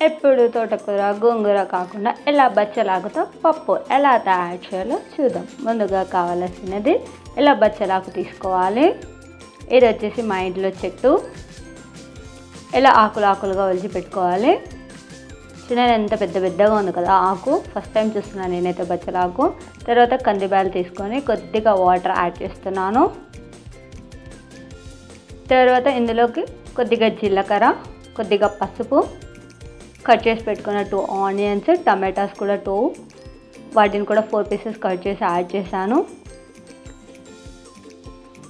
ఎప్పుడు తోటకూర గోంగూర కాకుండా ఇలా బచ్చలాకుతో పప్పు ఎలా తయారు చేయాలో చూద్దాం. ముందుగా కావాల్సినది ఇలా బచ్చలాకు తీసుకోవాలి. ఇది వచ్చేసి మా ఇంట్లో చెట్టు. ఇలా ఆకులుగా ఒలిచి పెట్టుకోవాలి. చిన్న ఎంత పెద్దగా ఉంది కదా ఆకు. ఫస్ట్ టైం చూస్తున్నాను నేనైతే బచ్చలాకు. తర్వాత కందిబ్యాలు తీసుకొని కొద్దిగా వాటర్ యాడ్ చేస్తున్నాను. తర్వాత ఇందులోకి కొద్దిగా జీలకర్ర, కొద్దిగా పసుపు, కట్ చేసి పెట్టుకున్న 2 ఆనియన్స్, టమాటాస్ కూడా 2, వాటిని కూడా 4 పీసెస్ కట్ చేసి యాడ్ చేశాను.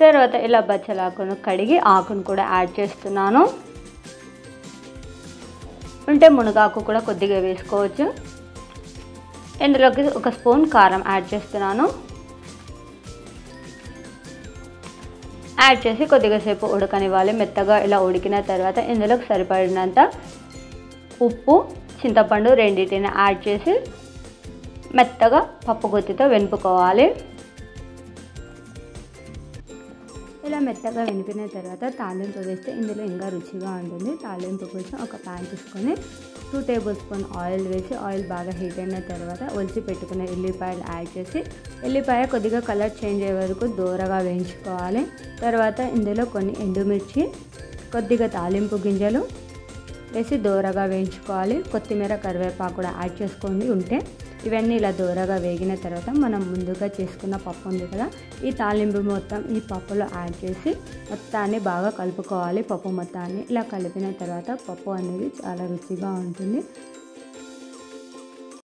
తర్వాత ఇలా బచ్చలాకును కడిగి ఆకును కూడా యాడ్ చేస్తున్నాను. ఉంటే మునగాకు కూడా కొద్దిగా వేసుకోవచ్చు. ఇందులోకి 1 స్పూన్ కారం యాడ్ చేస్తున్నాను. యాడ్ చేసి కొద్దిగా సేపు ఉడకనివ్వాలి. మెత్తగా ఇలా ఉడికిన తర్వాత ఇందులోకి సరిపడినంత ఉప్పు, చింతపండు రెండింటిని యాడ్ చేసి మెత్తగా పప్పు గుత్తితో వెనుపుకోవాలి. ఇలా మెత్తగా వెనిపిన తర్వాత తాలింపు వేస్తే ఇందులో ఇంకా రుచిగా ఉంటుంది. తాలింపు కోసం ఒక ప్యాన్ తీసుకొని 2 టేబుల్ స్పూన్ ఆయిల్ వేసి ఆయిల్ బాగా హీట్ అయిన తర్వాత ఒలిచి పెట్టుకున్న ఎల్లిపాయలు యాడ్ చేసి ఎల్లిపాయ కొద్దిగా కలర్ చేంజ్ అయ్యే వరకు దూరగా వేయించుకోవాలి. తర్వాత ఇందులో కొన్ని ఎండుమిర్చి, కొద్దిగా తాలింపు గింజలు వేసి దూరగా వేయించుకోవాలి. కొత్తిమీర, కరివేపాకు కూడా యాడ్ చేసుకోండి ఉంటే. ఇవన్నీ ఇలా దూరగా వేగిన తర్వాత మనం ముందుగా చేసుకున్న పప్పు ఉంది కదా, ఈ తాలింపు మొత్తం ఈ పప్పులో యాడ్ చేసి మొత్తాన్ని బాగా కలుపుకోవాలి. పప్పు మొత్తాన్ని ఇలా కలిపిన తర్వాత పప్పు అనేది చాలా రుచిగా ఉంటుంది.